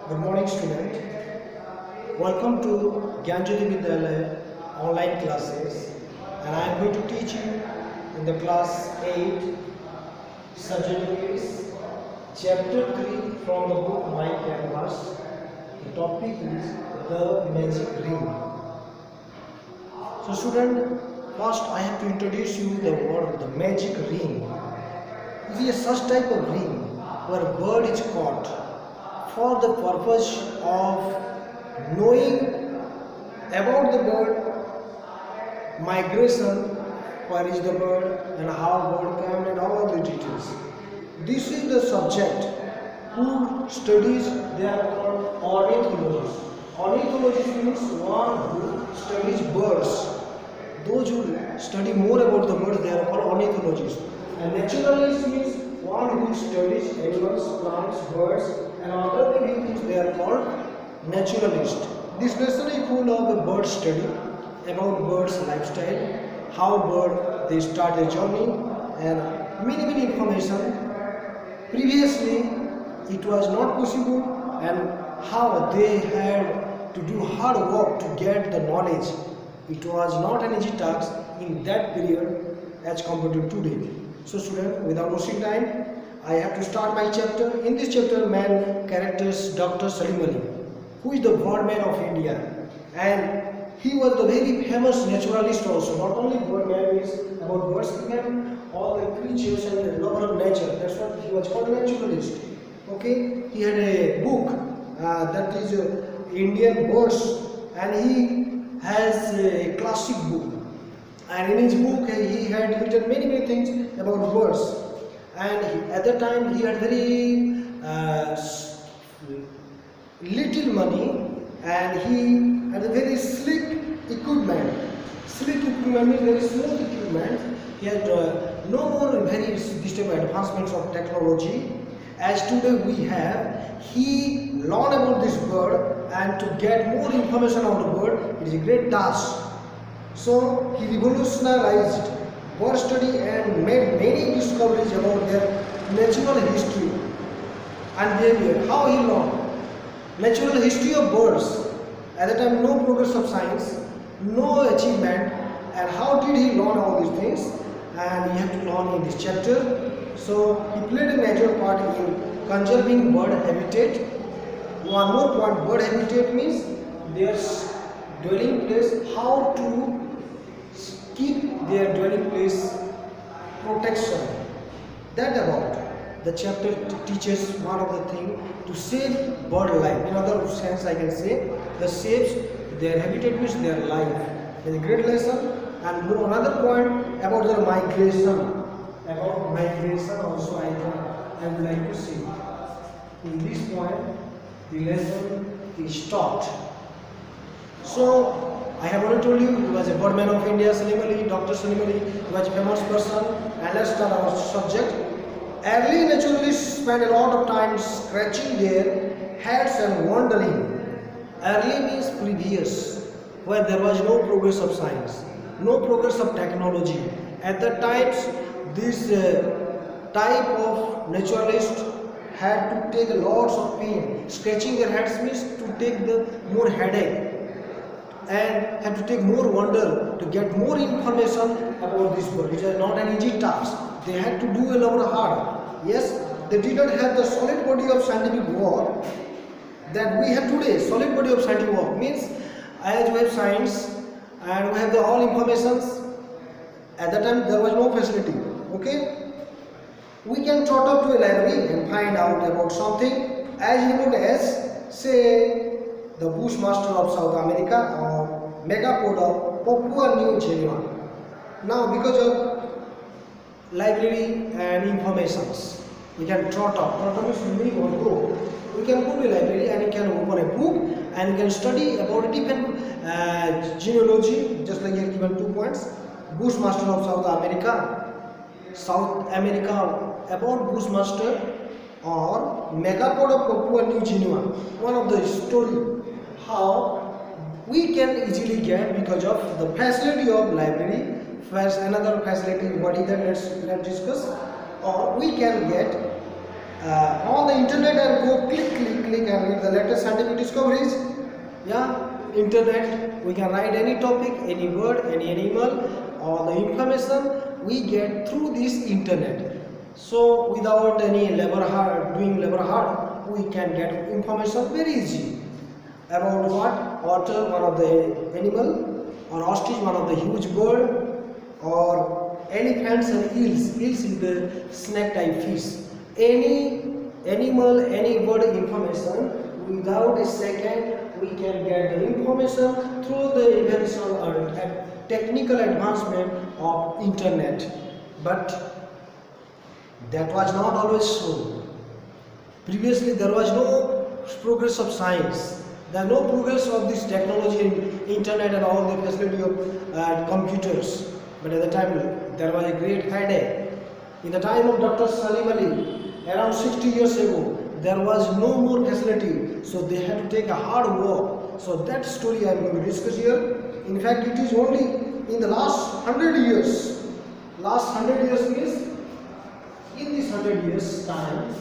Good morning, student. Welcome to Gyanjali Vidyalaya online classes, and I am going to teach you in the class 8 subject is chapter 3 from the book My Canvas. The topic is the magic ring. So, student, first I have to introduce you the word the magic ring. It is such type of ring where a bird is caught for the purpose of knowing about the bird migration, where is the bird and how bird come and all of the details. This is the subject who studies, they are called ornithologists. Ornithologist means one who studies birds. Those who study more about the birds, they are called ornithologists. And naturalist means one who studies animals, plants, birds, and other living things, they are called naturalist. This lesson is full of the bird study, about birds' lifestyle, how bird they start their journey, and many information. Previously, it was not possible, and how they had to do hard work to get the knowledge. It was not an easy task in that period as compared to today. So student, without wasting time, I have to start my chapter. In this chapter, man characters Dr. Salim Ali, who is the birdman of India, and he was the very famous naturalist also. Not only birdman is about birds, and all the creatures and the lover of nature. That's what he was called, naturalist. Okay, he had a book that is Indian birds, and he has a classic book. And in his book, he had written many things about birds. And at that time, he had very little money, and he had a very slick equipment. Slick equipment means very smooth equipment. He had no more very advancements of technology as today we have. He learned about this bird, and to get more information on the bird, it is a great task. So he revolutionized bird study and made many discoveries about their natural history and behavior. How he learned natural history of birds. At that time, no progress of science, no achievement, and how did he learn all these things? And he had to learn in this chapter. So he played a major part in conserving bird habitat. One more point: bird habitat means their dwelling place, how to keep their dwelling place protection. That about the chapter teaches one of the things to save bird life. In other sense, I can say the saves their habitat means their life. It's a great lesson. And another point about the migration. About migration also I would like to see. In this point, the lesson is taught. So I have already told you he was a birdman of India, Salim Ali, Dr. Salim Ali. He was a famous person. And let's start our subject. Early naturalists spent a lot of time scratching their heads and wondering. Early means previous, where there was no progress of science, no progress of technology. At the times, this type of naturalist had to take lots of pain. Scratching their heads means to take the more headache, and have to take more wonder to get more information about this bird. It is not an easy task. They had to do a lot of hard. Yes, they did not have the solid body of scientific work that we have today. Solid body of scientific work means as we have science and we have the all informations. At that time there was no facility. Okay, we can trot up to a library and find out about something as remote as, say, the Bushmaster of South America or megapod of Papua New Guinea. Now, because of library and informations, we can trot up. Trot up means we or go. We can go to a library and you can open a book and you can study about a different genealogy, just like here given 2 points. Bushmaster of South America, about Bushmaster or megapod of Papua New Guinea. One of the story how we can easily get because of the facility of library. First, another facility, what is that? Let's discuss. Or we can get on the internet and go click and can get the latest scientific discoveries. Yeah, internet, we can write any topic, any word, any animal, or the information we get through this internet. So without any doing labor hard, we can get information very easy. About what? Otter, one of the animal, or ostrich, one of the huge bird, or elephants and eels. Eels is the snake type fish. Any animal, any bird information, without a second we can get the information through the invention or technical advancement of internet. But that was not always so. Previously there was no progress of science. There is no progress of this technology and internet and all the facility of computers. But at the time there was a great headache. In the time of Dr. Salim Ali, around 60 years ago, there was no more facility. So they had to take a hard work. So that story I am going to discuss here. In fact, it is only in the last 100 years. Last 100 years means in this 100 years time,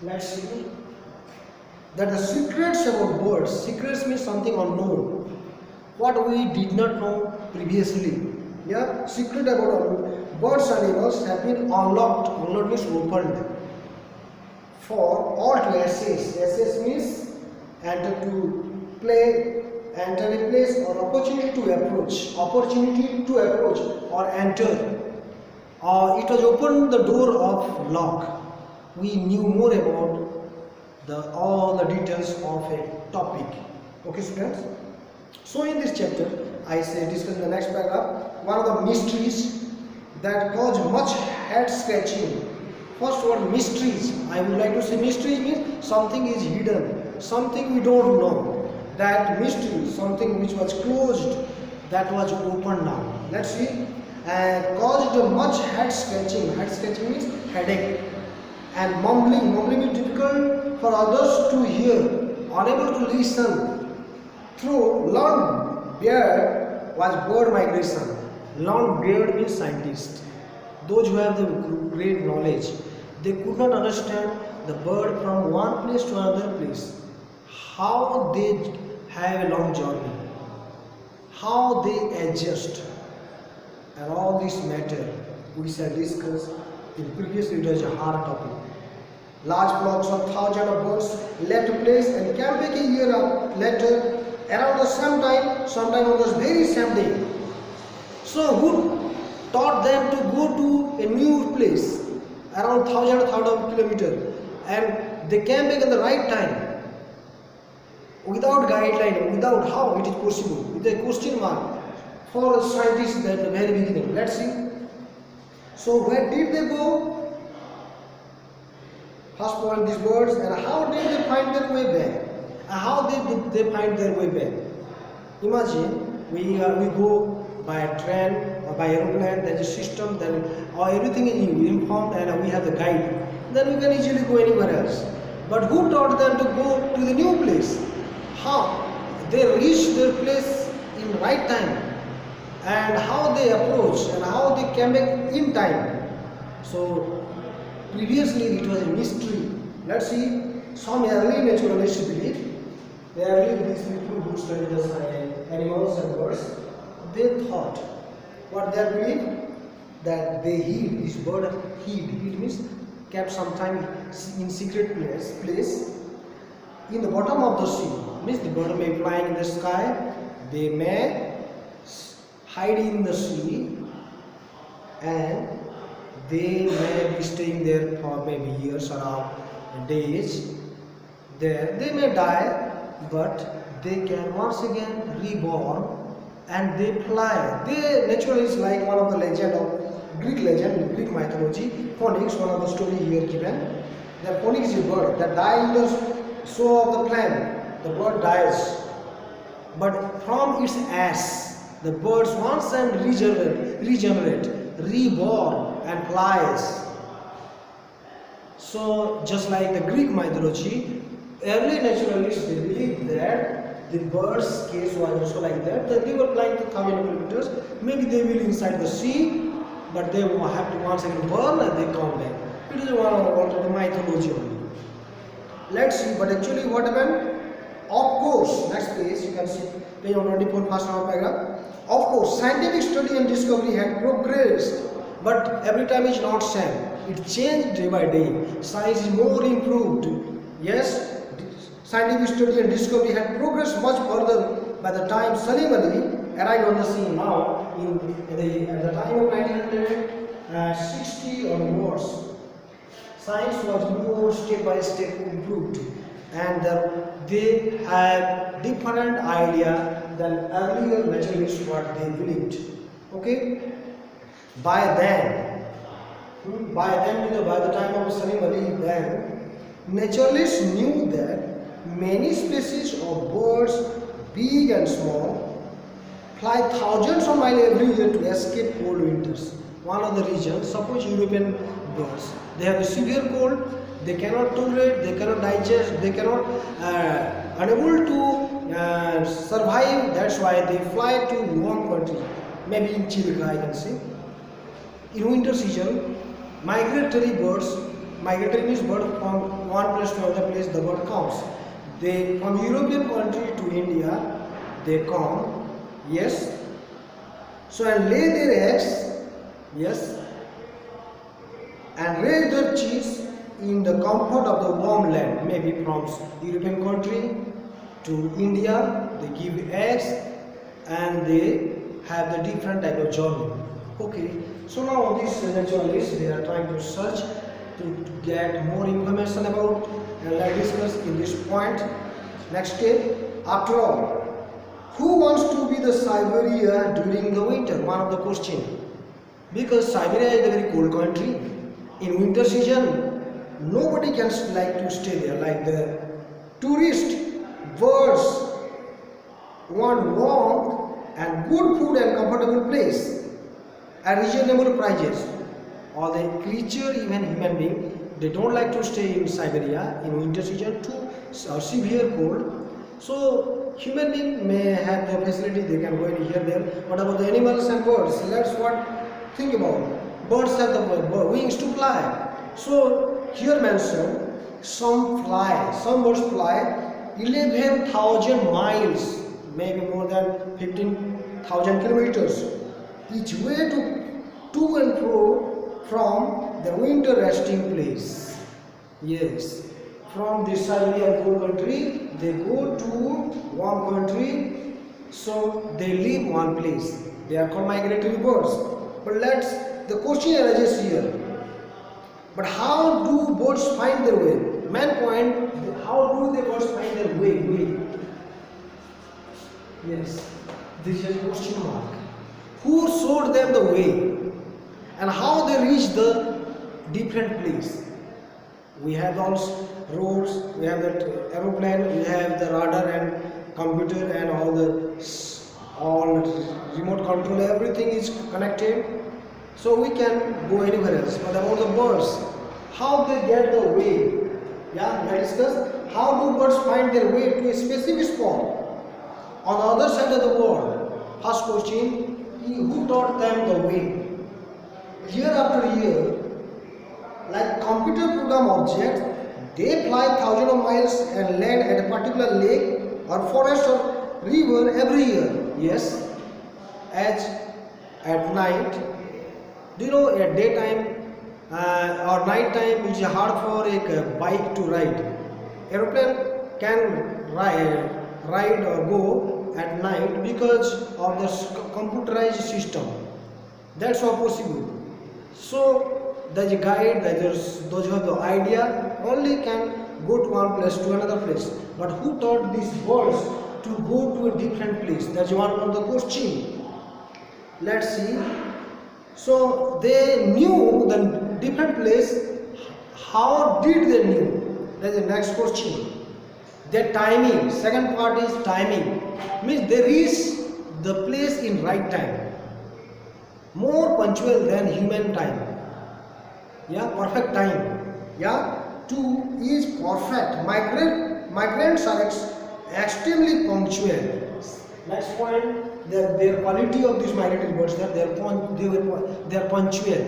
let's see, that the secrets about birds, secrets means something unknown, what we did not know previously. Yeah, secret about birds and animals have been unlocked. Unlocked means opened for all to access. Access means enter to play, enter a place, or opportunity to approach. Opportunity to approach or enter. It was opened the door of lock. We knew more about all the details of a topic. Okay, students. So in this chapter, I say discuss the next paragraph. One of the mysteries that cause much head scratching. First word, mysteries. I would like to say mysteries means something is hidden, something we don't know. That mystery, something which was closed, that was opened now. Let's see. And caused much head scratching. Head scratching means headache. And mumbling. Mumbling is difficult for others to hear, unable to listen. Through long beard was bird migration. Long beard means scientist. Those who have the great knowledge, they could not understand the bird from one place to another place. How they have a long journey, how they adjust, and all this matter we shall discuss in previous. It was a hard topic. Large flocks of thousands of birds left a place and came back a year later, around the same time, sometime on the very same day. So who taught them to go to a new place around thousand of kilometers, and they came back at the right time without guideline, without how it is possible, with a question mark for scientists at the very beginning. Let's see. So where did they go? First point, these birds, and how did they find their way back? And how did they find their way back? Imagine we go by train or by aeroplane. There is a system, then everything is informed, and we have the guide. Then we can easily go anywhere else. But who taught them to go to the new place? How they reached their place in right time, and how they approached, and how they came back in time. So previously it was a mystery. Let's see. Some early naturalists believe, these people who study the science, animals and birds, they thought, what they believe, that they hid, this bird hid means kept sometime in secret place in the bottom of the sea. Means the bird may fly in the sky, they may hide in the sea, and they may be staying there for maybe years or days. There they may die, but they can once again reborn, and they fly. They naturally is like one of the legend of Greek mythology, phoenix, one of the story here given. The phoenix is a bird that dies in the soul of the plant. The bird dies, but from its ash, the birds once and regenerate, reborn, and flies. So just like the Greek mythology, early naturalists they believed that the bird's case was also like that. That they were flying to 1,000 kilometers. Maybe they will inside the sea, but they will have to once again burn and they come back. It is one of the mythology only. Let's see, but actually what happened? Of course, next page you can see page 124, first paragraph. Of course, scientific study and discovery had progressed, but every time is not same. It changed day by day. Science is more improved. Yes, scientific study and discovery had progressed much further by the time Salim Ali arrived on the scene. Now, at the time of 1960 onwards, science was more step by step improved, and they have different idea than earlier naturalists what they believed. Okay, by then, by the time of Salim Ali, then naturalists knew that many species of birds, big and small, fly thousands of miles every year to escape cold winters. One of the reasons, suppose European birds, they have a severe cold, they cannot tolerate, they cannot digest, they cannot unable to survive. That's why they fly to warm countries, maybe in Chile, I can say. In winter season, migratory means bird from one place to another place, the bird comes. They from European country to India, they come, yes. So and lay their eggs, yes, and raise their chicks in the comfort of the warm land, maybe from European country to India. They give eggs and they have the different type of journey. Okay, so now these naturalists, they are trying to search to get more information about, and let's discuss in this point. Next step, after all, who wants to be the Siberia during the winter? One of the question, because Siberia is a very cold country. In winter season, nobody can like to stay there. Like the tourist birds want warm and good food and comfortable place at reasonable prices. Or the creature, even human being, they don't like to stay in Siberia in winter season, too severe cold. So human being may have the facility, they can go in here there. What about the animals and birds? Let's what think about. Birds have the wings to fly. So here mentioned, some birds fly 11,000 miles, maybe more than 15,000 kilometers each way to and fro from the winter resting place. Yes, from this Siberian cold country, they go to warm country, so they live one place. They are called migratory birds. But the question arises here. But how do birds find their way? Main point, how do the birds find their way? Yes, this is a question mark. Who showed them the way? And how they reach the different place? We have those roads, we have that aeroplane, we have the radar and computer and all remote control, everything is connected. So we can go anywhere else. But about the birds, how they get the way? Yeah, let's discuss. How do birds find their way to a specific spot on the other side of the world? First question, who taught them the way? Year after year, like computer program objects, they fly thousands of miles and land at a particular lake or forest or river every year. Yes, as at night. Do you know at daytime or night time it's hard for a bike to ride. Aeroplane can ride or go at night because of the computerized system. That's how possible. So there's a guide, those who have the idea only can go to one place to another place. But who taught these birds to go to a different place? That's one of the question. Let's see. So they knew the different place. How did they knew? That's the next question. Their timing. Second part is timing. Means they reach the place in right time. More punctual than human time. Yeah, perfect time. Yeah, 2 is perfect. Migrants are extremely punctual. Next point, their quality of these migratory birds, they are punctual.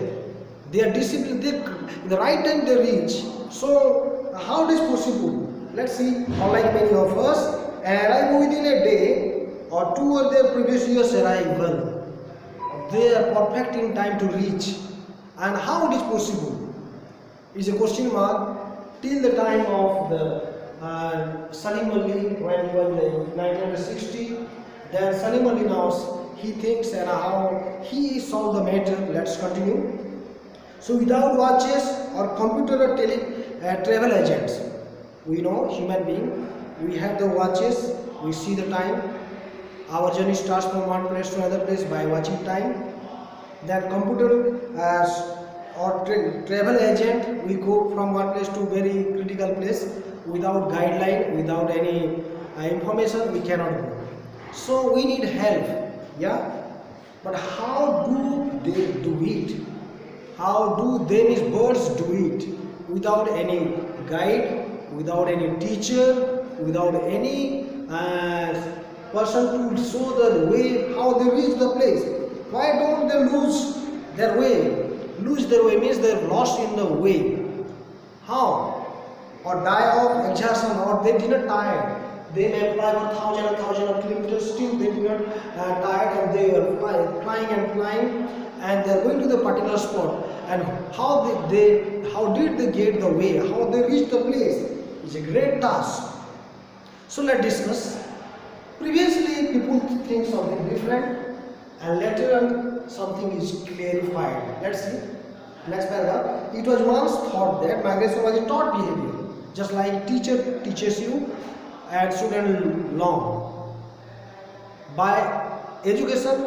They are disciplined. The right time they reach. So how it is possible? Let's see, unlike many of us, arrive within a day or two or their previous year's arrival. They are perfect in time to reach. And how it is possible? Is a question mark till the time of the Salim Ali when he was in 1960. Then Salim Ali now he thinks and how he solved the matter. Let's continue. So without watches or computer or travel agents, we know human being, we have the watches, we see the time. Our journey starts from one place to another place by watching time. Then computer or travel agent, we go from one place to very critical place without guideline, without any information, we cannot go. So we need help, yeah. But how do they do it? How do these birds do it? Without any guide, without any teacher, without any person to show the way how they reach the place. Why don't they lose their way? Lose their way means they're lost in the way. How? Or die of exhaustion, or they did not tired. They may fly for thousands of kilometers, still they did not tired, and they are flying and they are going to the particular spot. And how did they get the way? How they reach the place? It's a great task. So let's discuss. Previously, people think something different, and later on something is clarified. Let's see. Next paragraph. It was once thought that migration was a taught behavior, just like teacher teaches you and student learn. By education,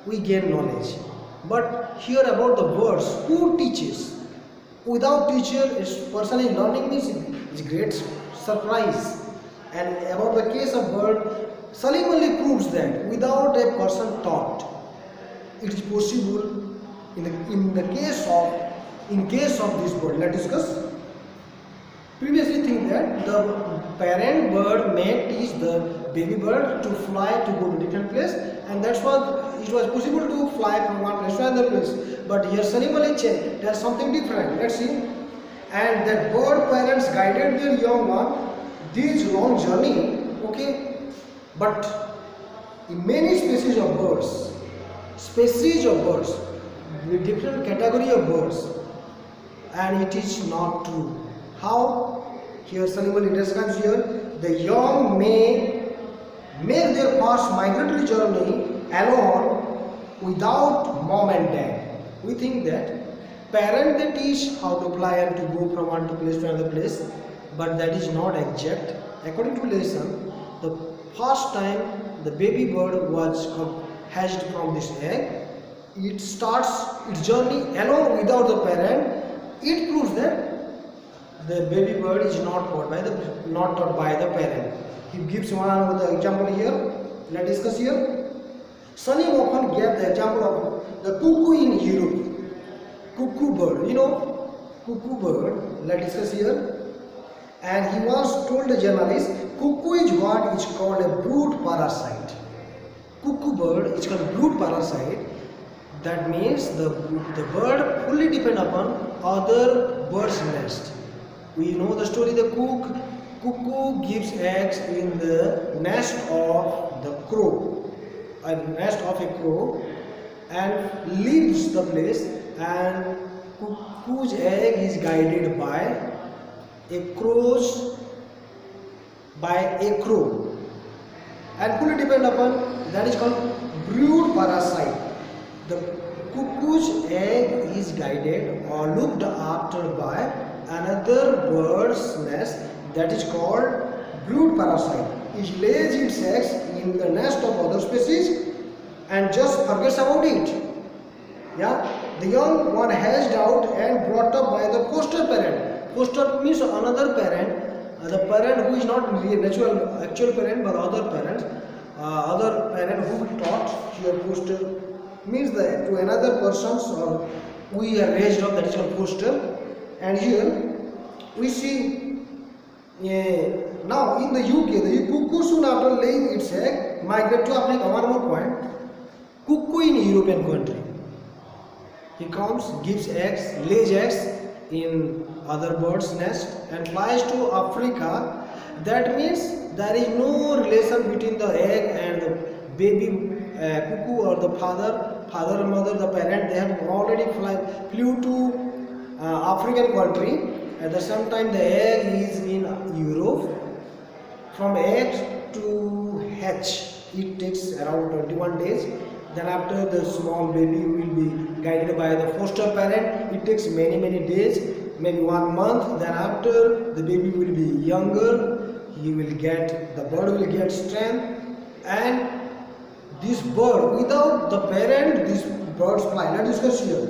we gain knowledge. But here about the birds, who teaches? Without teacher, person is learning means it's great surprise. And about the case of bird, Salim only proves that without a person taught, it is possible in case of this bird. Let's discuss. Previously think that the parent bird may teach the baby bird to fly to go to different place, and that's what it was possible to fly from one place to another place. But here Salim only changed. There's something different. Let's see. And that bird parents guided their young one this long journey, okay, but in many species of birds, with different category of birds, and it is not true. How? Here Salim Ali describes here, the young may make their first migratory journey alone without mom and dad. We think that parent they teach how to fly and to go from one place to another place, but that is not exact. According to lesson, the first time the baby bird was hatched from this egg, it starts its journey alone without the parent. It proves that the baby bird is not taught by the parent. He gives one another example here. Let's discuss here. Salim often gave the example of the cuckoo in Europe. Cuckoo bird, cuckoo bird. Let's discuss here. And he once told the journalist, cuckoo is what is called a brood parasite. Cuckoo bird is called brood parasite. That means the bird fully depend upon other bird's nest. We know the story, the cuckoo gives eggs in the nest of the crow, and leaves the place, and cuckoo's egg is guided by a crow, and fully depend upon, that is called brood parasite. The cuckoo's egg is guided or looked after by another bird's nest, that is called brood parasite. It lays its eggs in the nest of other species and just forgets about it. Yeah, the young one hatched out and brought up by the foster parent. Foster means another parent, the parent who is not actual parent, but other parent who taught here. Foster means that to another persons or we are raised up, that is called foster. And here we see now in the UK, the cuckoo soon after laying its egg migrate to Africa. One more point: cuckoo in European country, he comes, gives eggs, lays eggs in other birds' nest and flies to Africa That means there is no relation between the egg and the baby cuckoo, or the father and mother, the parent. They have already flew to African country. At the same time, the egg is in Europe. From egg to hatch, it takes around 21 days. Then after, the small baby will be guided by the foster parent. It takes many days, maybe 1 month. Then after, the baby will be younger. The bird will get strength, and this bird, without the parent, these birds fly. Let's discuss here.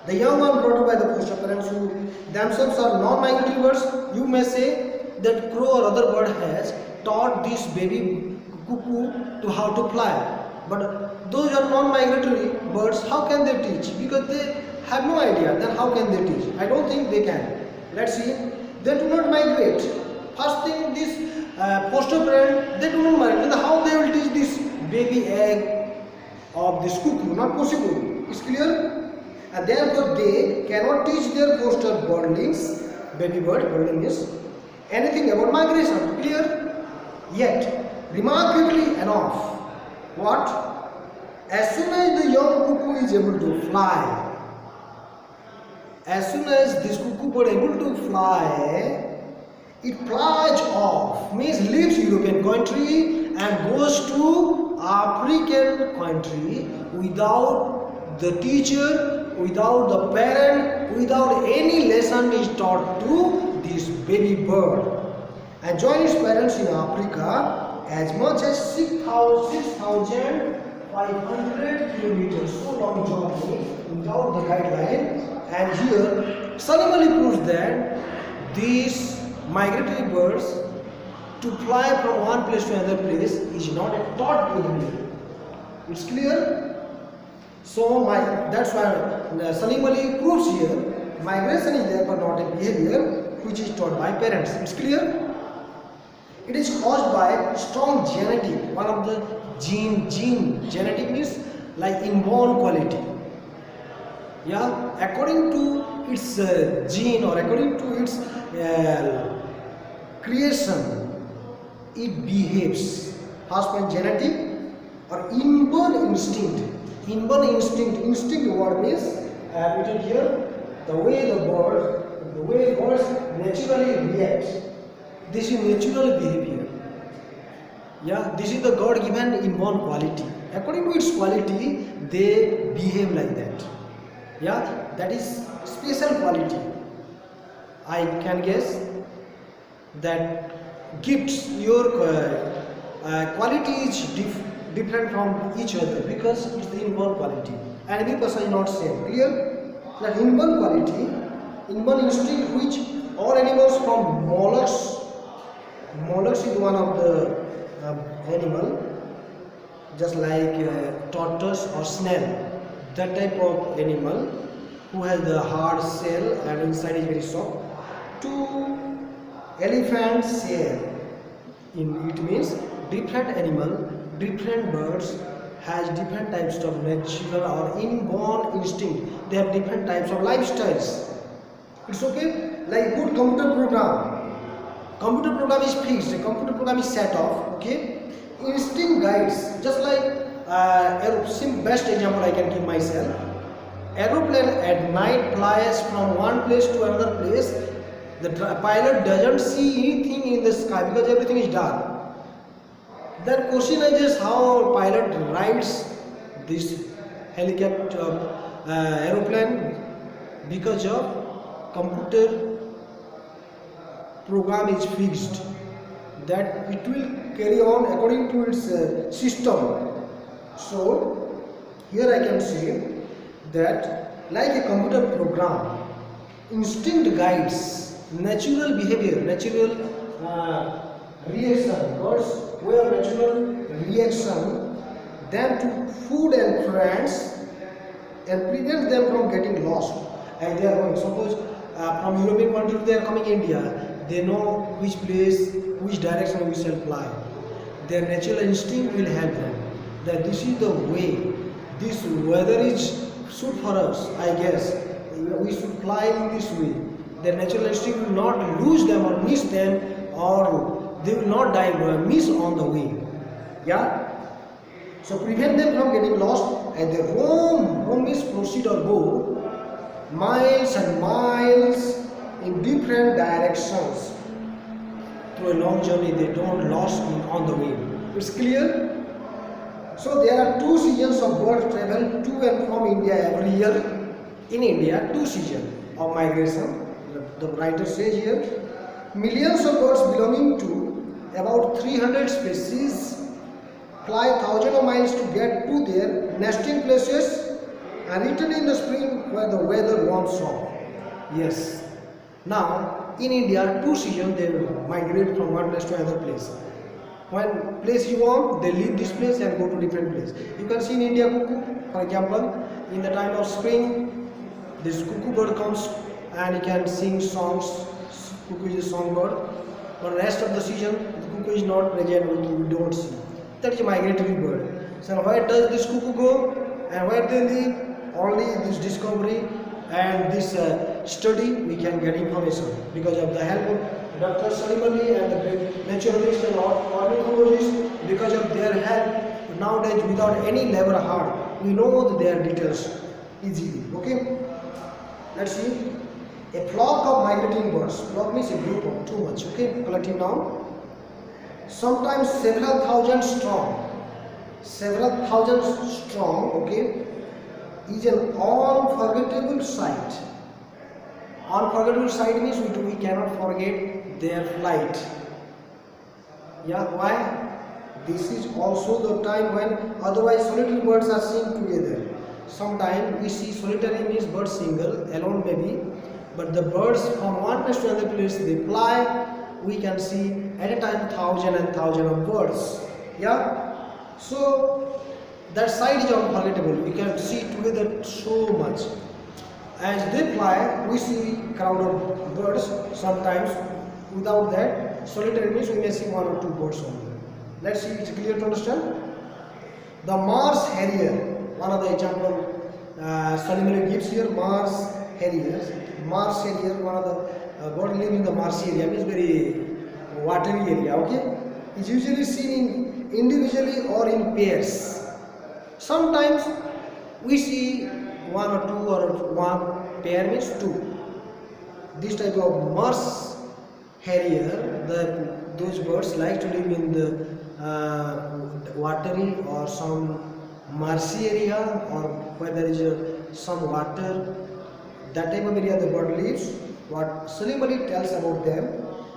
The young one brought up by the foster parents, who themselves are non-migratory birds. You may say that crow or other bird has taught this baby cuckoo to how to fly. But those are non-migratory birds, how can they teach? Because they have no idea. Then how can they teach? I don't think they can. Let's see. They do not migrate. First thing, this foster parent, they do not migrate. Then how they will teach this baby egg of this cuckoo? Not possible. It's clear? And therefore they cannot teach their foster birdlings, baby birdlings, anything about migration. Clear? Yet, remarkably enough, what? As soon as the young cuckoo is able to fly, as soon as this cuckoo bird able to fly, it flies off, means leaves European country and goes to African country without the teacher, without the parent, without any lesson is taught to this baby bird, and join its parents in Africa as much as 6,500 kilometers. So long journey without the guideline. And here Sahu proves that these migratory birds to fly from one place to another place is not a taught behavior. It's clear? So that's why Sahu proves here migration is therefore not a behavior which is taught by parents. It's clear? It is caused by strong genetic. One of the genetic means like inborn quality. Yeah, according to its gene, or according to its creation, it behaves. First point, genetic or inborn instinct. Inborn instinct word means written here, the way birds naturally react. This is natural behavior. Yeah, this is the God given inborn quality. According to its quality, they behave like that. Yeah, that is special quality. I can guess that gifts, your quality is different from each other because it's the inborn quality, and every person is not same. Clear? That inborn quality, inborn instinct, which all animals from mollusks. Mollusk is one of the animal, just like tortoise or snail. That type of animal who has the hard shell and inside is very soft. To elephant shell, it means different animal, different birds has different types of natural or inborn instinct. They have different types of lifestyles. It's okay, like good computer program. Computer program is fixed, a computer program is set off, okay? Instinct guides, just like best example I can give myself. Aeroplane at night flies from one place to another place. The pilot doesn't see anything in the sky because everything is dark. That question is just how pilot rides this helicopter aeroplane, because of computer program is fixed that it will carry on according to its system. So here I can say that like a computer program, instinct guides natural behavior, natural reaction, birds where natural reaction them to food and friends and prevent them from getting lost as they are going. Suppose from European country they are coming India, they know which place, which direction we shall fly. Their natural instinct will help them that this is the way, this weather is suit for us. I guess we should fly in this way. Their natural instinct will not lose them or miss them or they will not die miss on the way. Yeah. So prevent them from getting lost, and they roam means proceed or go miles and miles in different directions through a long journey. They don't lost on the way. It's clear. So there are two seasons of bird travel to and from India every year. In India, two seasons of migration. The writer says here, millions of birds belonging to about 300 species fly thousands of miles to get to their nesting places and return in the spring where the weather warms up. Yes. Now, in India, two seasons they migrate from one place to another place. When place is warm, they leave this place and go to different place. You can see in India cuckoo, for example, in the time of spring, this cuckoo bird comes and he can sing songs. Cuckoo is a songbird. For the rest of the season, the cuckoo is not present, we don't see. That is a migratory bird. So where does this cuckoo go and where they live? Only this discovery and this study we can get information because of the help of Dr. Salimali and the naturalists and ornithologists. Because of their help, nowadays without any labor hard, we know their details easily. Okay. Let's see. A flock of migrating birds. Flock means a group of too much. Okay, collective noun. Sometimes several thousand strong. Several thousand strong. Okay, is an unforgettable sight. Unforgettable sight means we cannot forget their flight. Yeah, why? This is also the time when otherwise solitary birds are seen together. Sometimes we see solitary means bird single, alone maybe, but the birds from one place to another place they fly. We can see at a time thousand and thousand of birds. Yeah. So that sight is unforgettable. We can see together so much. As they fly, we see crowd of birds. Sometimes without that, solitary means we may see one or two birds only. Let's see. It's clear to understand. The Mars harrier. One of the example Salimali gives here, Mars harriers. Mars harrier, one of the bird living in the Mars area, means very watery area. Okay, is usually seen individually or in pairs. Sometimes we see one or two or one pair means two. This type of Mars harrier, those birds like to live in the watery or some marshy area or where there is some water, that type of area the bird lives. What Salimali tells about them,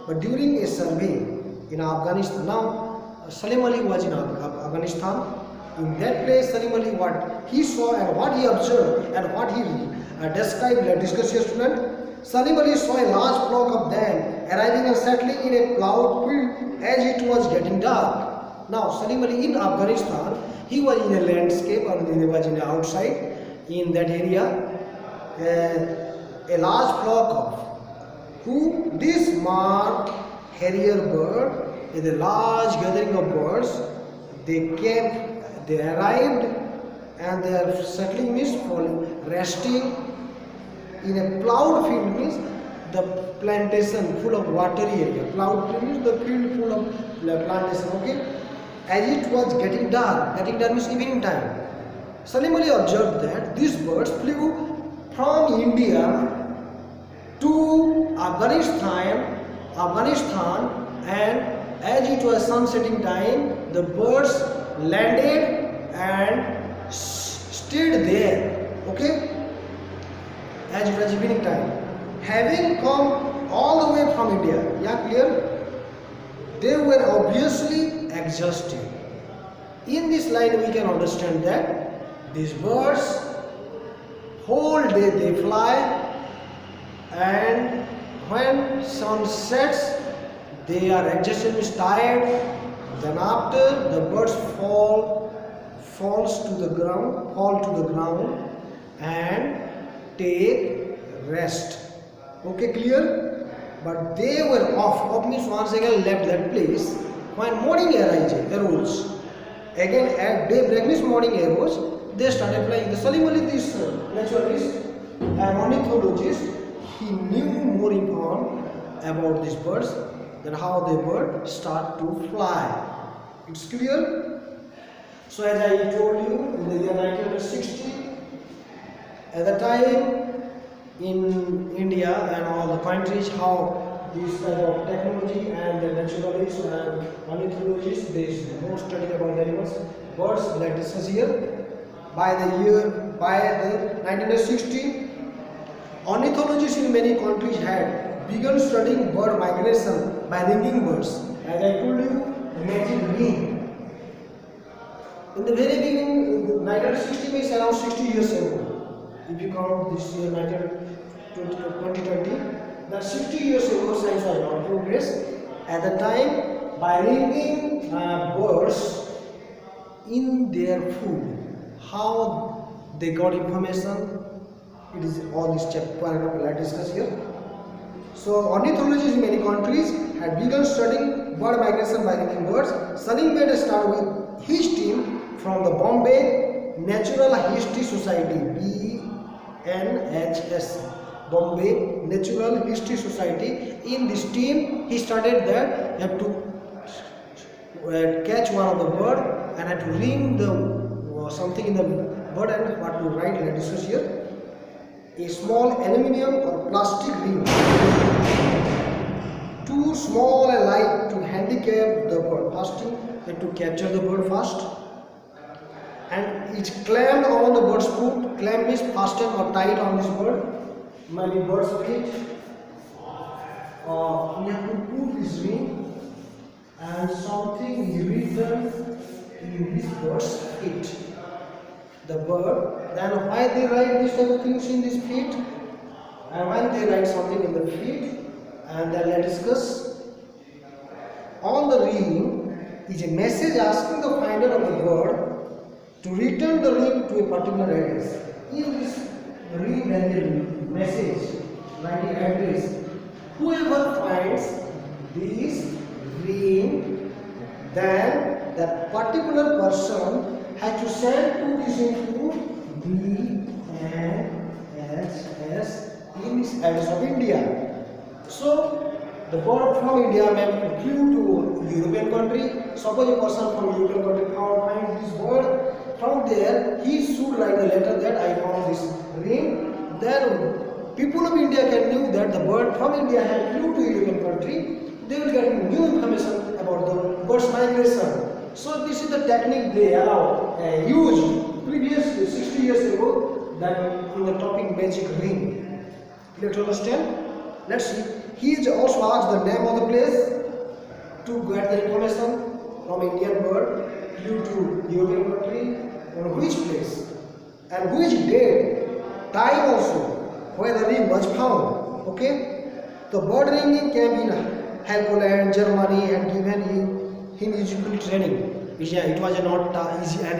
but during a survey in Afghanistan, now Salimali was in Afghanistan. In that place, Salimali what he saw and what he observed and what he described, discussed your student. Salimali saw a large flock of them arriving and settling in a plowed field as it was getting dark. Now Salimali in Afghanistan, he was in a landscape or he was in the outside in that area. A large flock of who this marked harrier bird is a large gathering of birds. They arrived and they are settling means resting in a plowed field means the plantation full of watery area. Plowed field means the field full of plantation. Okay. As it was getting dark means evening time. Salimali observed that these birds flew from India to Afghanistan, and as it was sunsetting time, the birds landed and stayed there. Okay, as it was evening time, having come all the way from India. Yeah, clear? They were obviously exhausted. In this line we can understand that these birds whole day they fly, and when sun sets they are exhausted, means tired. Then after the birds fall to the ground and take rest. Okay, clear? But they were off means once again left that place when morning arose. Again at daybreak means morning arose, they started flying. The Salimali, this naturalist and ornithologist, he knew more informed about these birds. then how the bird start to fly. It's clear? So as I told you, in the year 1960, at the time in India and all the countries, how this kind of technology and the naturalists and ornithologists, there is more study about the animals, birds, like discuss here. By the 1960, ornithologists in many countries had begun studying bird migration by ringing birds. As I told you, the magic ring. In the very beginning, 1960 means around 60 years ago. If you count this year 2020, that 60 years ago science was not progress. At the time, by ringing birds in their food, how they got information, it is all this paragraph I discuss here. So ornithologists in many countries had begun studying bird migration by ringing birds. Sunny made a start with his team from the Bombay Natural History Society, BNHS, Bombay Natural History Society. In this team, he started that you have to catch one of the bird and have to ring the something in the bird, and what to write, let us discuss here. A small aluminium or plastic ring, too small and light to handicap the bird. First thing, you have to capture the bird first, and it's clamped on the bird's foot. Clamp is fastened or tied on this bird, maybe bird's feet. We have to put this ring and something is written in this bird's feet. The bird, then why they write these type of things in this feet, and when they write something in the feet, and then let's discuss. On the ring is a message asking the finder of the bird to return the ring to a particular address. In this ring there is a message writing address. Whoever finds this ring, then that particular person has to send to this into BNHS in this address of India. So the bird from India may flew to European country. Suppose a person from European country finds this bird. From there, he should write a letter that I found this ring. Then people of India can know that the bird from India had flew to European country. They will get new information about the bird's migration. So this is the technique they used previously 60 years ago, that in the topic magic ring. Clear to understand? Let's see. He is also asked the name of the place to get the information from Indian bird flew to European country, on which place and which date, time also, where the ring was found. Okay? The bird ringing came in Helgoland, Germany, and given him useful training. It was not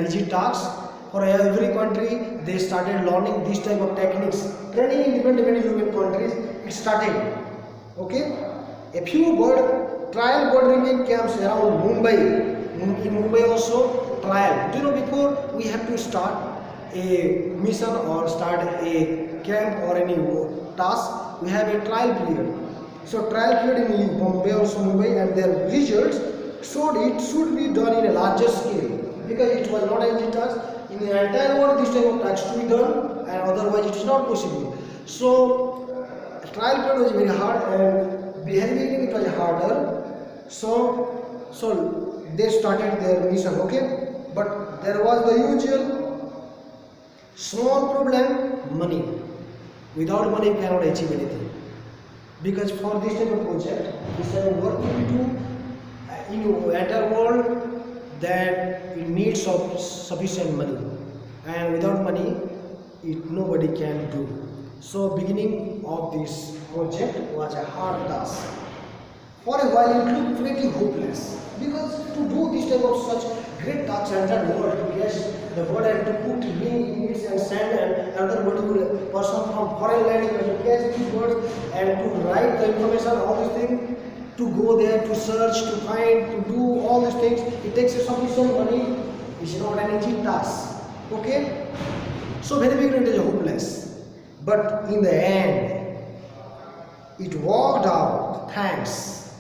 easy task. For every country, they started learning this type of techniques. Training in different European countries, it started. Okay? A few trial bird ringing camps around Mumbai. In Mumbai also, trial. Do you know, before we have to start a mission or start a camp or any task, we have a trial period. So trial period in Bombay or Mumbai, and their results showed it should be done in a larger scale, because it was not an easy task. In the entire world, this type of task to be done, and otherwise it is not possible. So trial period was very hard, and behaving it was harder. So they started their mission. Okay, but there was the usual small problem: money. Without money, you cannot achieve anything. Because for this type of project, this type of work we do in the entire world, that it needs sufficient money, and without money, nobody can do. So beginning of this project was a hard task. For a while, it looked pretty hopeless, because to do this type of such great task and that world, to catch the bird and to put ring in it and send another person from foreign land to catch these birds and to write the information, all these things, to go there, to search, to find, to do all these things, it takes sufficient money. It's not an easy task. Okay? So very beginning it is hopeless. But in the end, it worked out thanks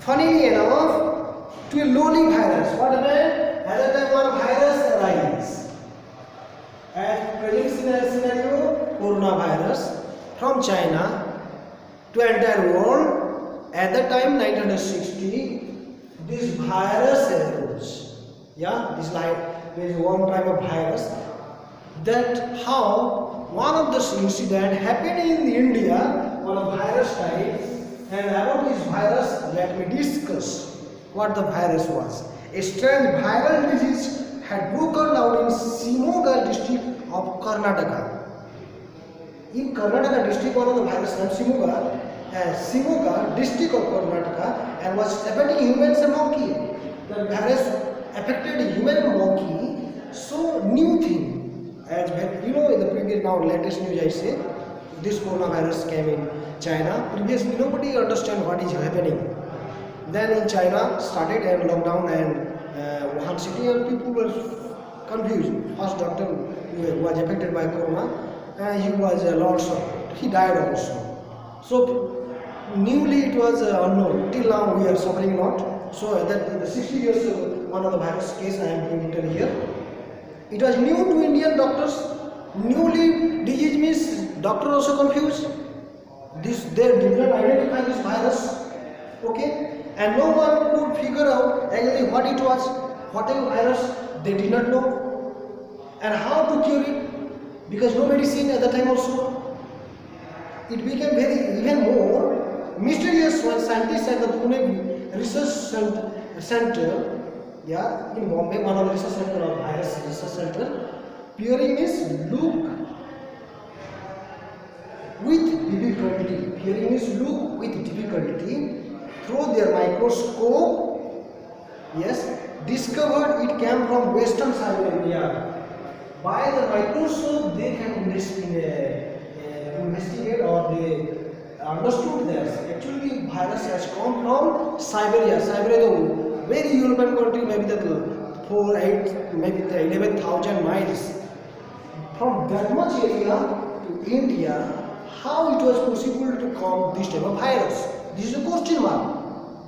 Funnily enough, to a lowly virus. What happened? At that time, one virus arises. At present scenario, coronavirus from China to entire world. At that time, 1960, this virus arose. Yeah, this like there is one type of virus. That how one of this incident happened in India, one of virus type, and about this virus, let me discuss what the virus was. A strange viral disease had broken out in Shimoga district of Karnataka. In Karnataka district, one of the virus named Shimoga district of Karnataka, and was affecting humans and monkey. The virus affected human and monkey. So new thing. As you know, in the previous now latest news I say, this coronavirus came in China. Previously nobody understand what is happening. Then in China started and lockdown and Wuhan city, and people were confused. First doctor who was affected by corona, he was lost. He died also. So newly it was unknown. Till now we are suffering a lot. So that the 60 years one of the virus case I am going to tell here. It was new to Indian doctors. Newly disease means doctor also confused. They did not identify this virus. Okay, and no one could figure out exactly what it was, what a virus. They did not know, and how to cure it, because no medicine at the time also. It became very even more mysterious when scientists at the Pune Research Center, yeah, in Bombay, one of the research center of virus research center, peering is look with difficulty. Peering is look with difficulty through their microscope. Yes, discovered it came from Western Siberia. By the microscope, they can investigate, or they understood that actually virus has come from Siberia. Siberia, the very European country, maybe the 4, 8, maybe the 11,000 miles. From that much area to India, how it was possible to come this type of virus? This is a question mark.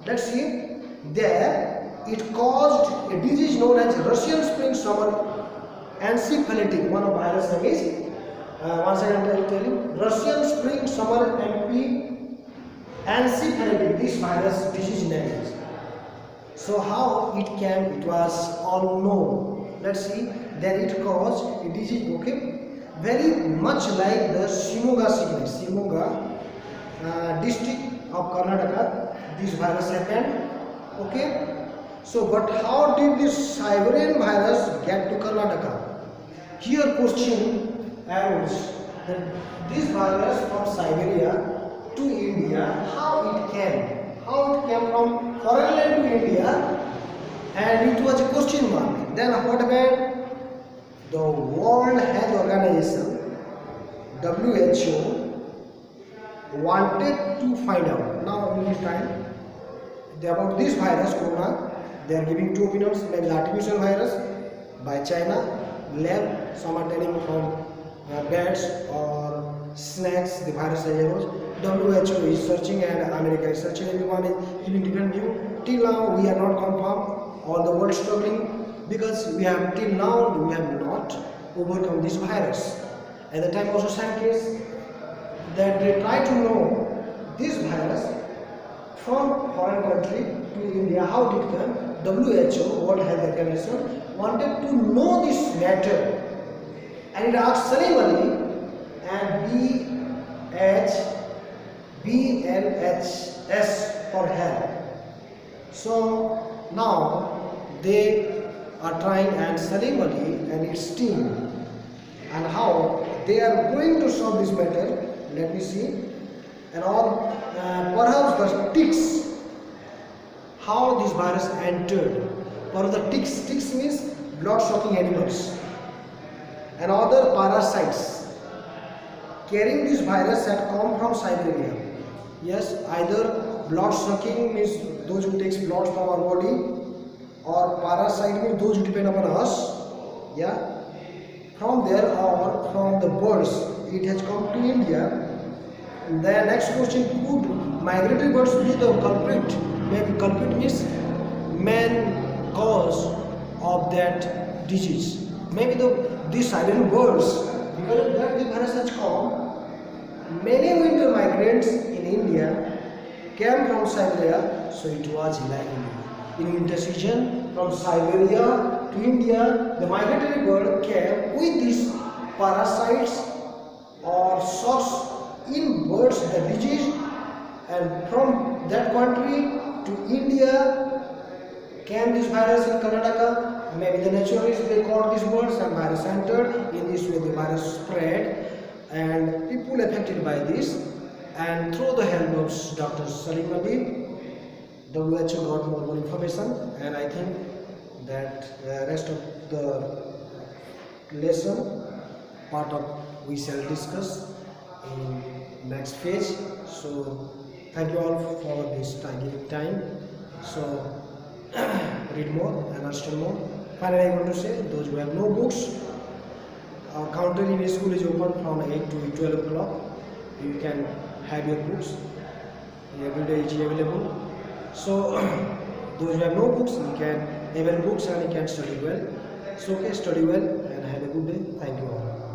Let's see. There, it caused a disease known as Russian spring summer encephalitis. One of virus name is, once again I will tell you, Russian spring summer encephalitis. This virus disease name is. So how it came, it was unknown. Let's see. There it caused a disease, okay, very much like the Shimoga sickness. Shimoga district of Karnataka, this virus happened, okay. So, but how did this Siberian virus get to Karnataka? Here question arose that this virus from Siberia to India, how it came? How it came from foreign land to India, and it was a question mark. Then what happened? The World Health Organization, WHO, wanted to find out. Now in this time, about this virus, corona, they are giving two opinions. Maybe the artificial virus by China, lab, some are telling from bats or snakes, the virus arose. WHO is searching and America is searching. Everyone is giving different view. Till now we are not confirmed. All the world struggling because we have till now we have not overcome this virus. At the time also scientists that they try to know this virus from foreign country to India, how did it come? WHO, World Health Organization, wanted to know this matter, and it asked Salim Ali and BLHS for help. So now they are trying, and Salim Ali and its team, and how they are going to solve this matter. Let me see. And all perhaps the ticks, how this virus entered. Perhaps the ticks means blood-sucking animals, and other parasites carrying this virus had come from Siberia. Yes, either blood-sucking means those who takes blood from our body, or parasite means those who depend upon us. Yeah, from there or from the birds, it has come to India. The next question: could migratory birds be the culprit maybe culprit means main cause of that disease. Maybe these silent words, because of that the virus has come. Many winter migrants in India came from Siberia, so it was like in winter season from Siberia to India. The migratory bird came with these parasites or source in birds the disease, and from that country to India came this virus in Karnataka. Maybe the naturalists they caught these birds and virus entered. In this way the virus spread and people affected by this. And through the help of Dr. Salim Ali, WHO got more information, and I think that the rest of the lesson part of we shall discuss in next phase. So thank you all for this time. So read more and understand more. Finally, I want to say those who have no books, our counter in school is open from 8 to 12 o'clock. You can have your books. Every day is available. So those who have no books, you can have books and you can study well. So okay, study well and have a good day. Thank you all.